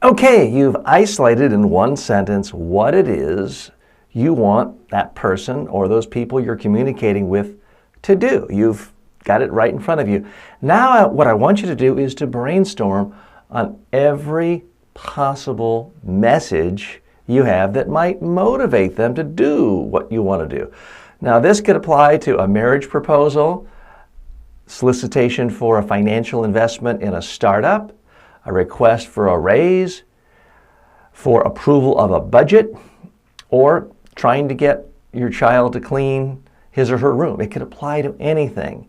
Okay, you've isolated in one sentence what it is you want that person or those people you're communicating with to do. You've got it right in front of you. Now what I want you to do is to brainstorm on every possible message you have that might motivate them to do what you want to do. Now this could apply to a marriage proposal, solicitation for a financial investment in a startup, a request for a raise, for approval of a budget, or trying to get your child to clean his or her room. It could apply to anything.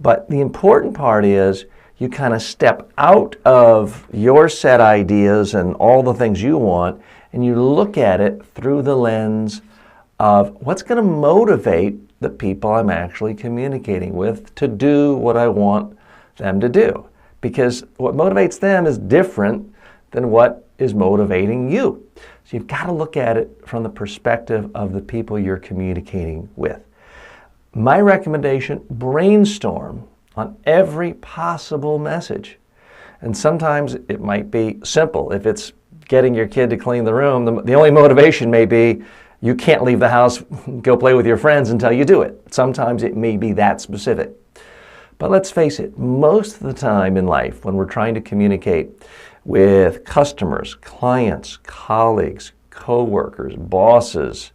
But the important part is you kind of step out of your set ideas and all the things you want, and you look at it through the lens of what's going to motivate the people I'm actually communicating with to do what I want them to do. Because what motivates them is different than what is motivating you. So you've got to look at it from the perspective of the people you're communicating with. My recommendation, brainstorm on every possible message. And sometimes it might be simple. If it's getting your kid to clean the room, the only motivation may be you can't leave the house, go play with your friends until you do it. Sometimes it may be that specific. But let's face it, most of the time in life when we're trying to communicate with customers, clients, colleagues, co-workers, bosses,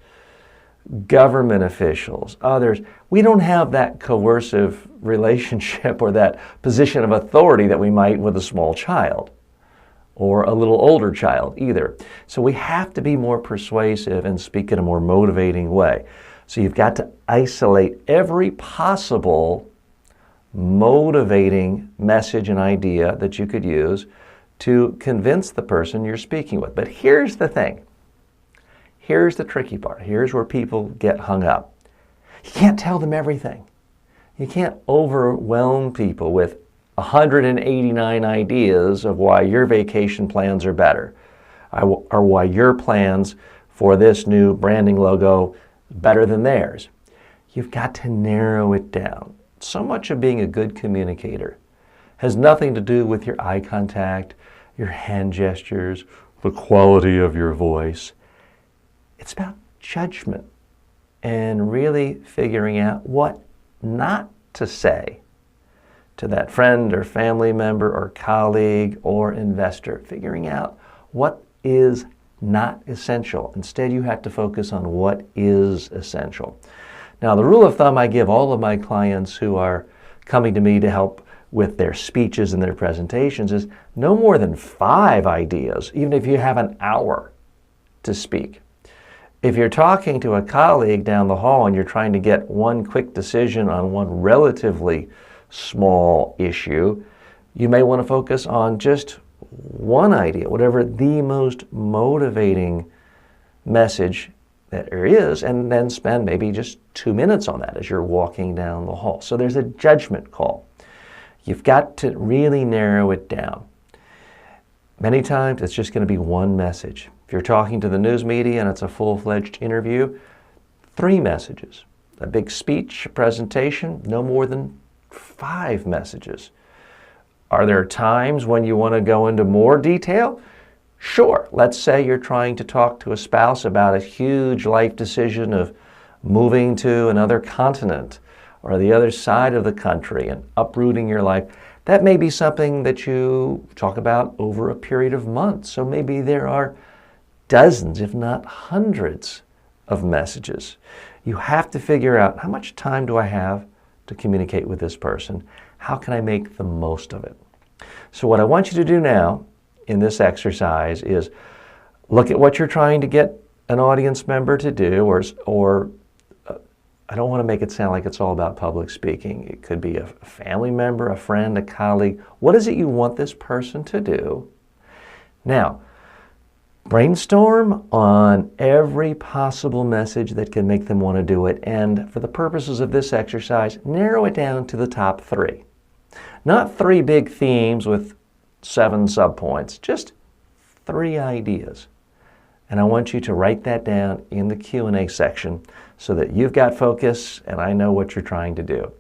government officials, others, we don't have that coercive relationship or that position of authority that we might with a small child or a little older child either. So we have to be more persuasive and speak in a more motivating way. So you've got to isolate every possible motivating message and idea that you could use to convince the person you're speaking with. But here's the thing. Here's the tricky part. Here's where people get hung up. You can't tell them everything. You can't overwhelm people with 189 ideas of why your vacation plans are better, or why your plans for this new branding logo is better than theirs. You've got to narrow it down. So much of being a good communicator has nothing to do with your eye contact, your hand gestures, the quality of your voice. It's about judgment and really figuring out what not to say to that friend or family member or colleague or investor. Figuring out what is not essential. Instead, you have to focus on what is essential. Now, the rule of thumb I give all of my clients who are coming to me to help with their speeches and their presentations is no more than 5 ideas, even if you have an hour to speak. If you're talking to a colleague down the hall and you're trying to get one quick decision on one relatively small issue, you may want to focus on just one idea, whatever the most motivating message that there is, and then spend maybe just 2 minutes on that as you're walking down the hall. So there's a judgment call. You've got to really narrow it down. Many times it's just going to be one message. If you're talking to the news media and it's a full-fledged interview, 3 messages. A big speech, a presentation, no more than 5 messages. Are there times when you want to go into more detail? Sure. Let's say you're trying to talk to a spouse about a huge life decision of moving to another continent or the other side of the country and uprooting your life. That may be something that you talk about over a period of months. So maybe there are dozens, if not hundreds, of messages. You have to figure out, how much time do I have to communicate with this person? How can I make the most of it? So what I want you to do now in this exercise is look at what you're trying to get an audience member to do, or I don't want to make it sound like it's all about public speaking. It could be a family member, a friend, a colleague. What is it you want this person to do? Now, brainstorm on every possible message that can make them want to do it, and for the purposes of this exercise, narrow it down to the top 3. Not 3 big themes with 7 subpoints, just 3 ideas. And I want you to write that down in the Q&A section so that you've got focus and I know what you're trying to do.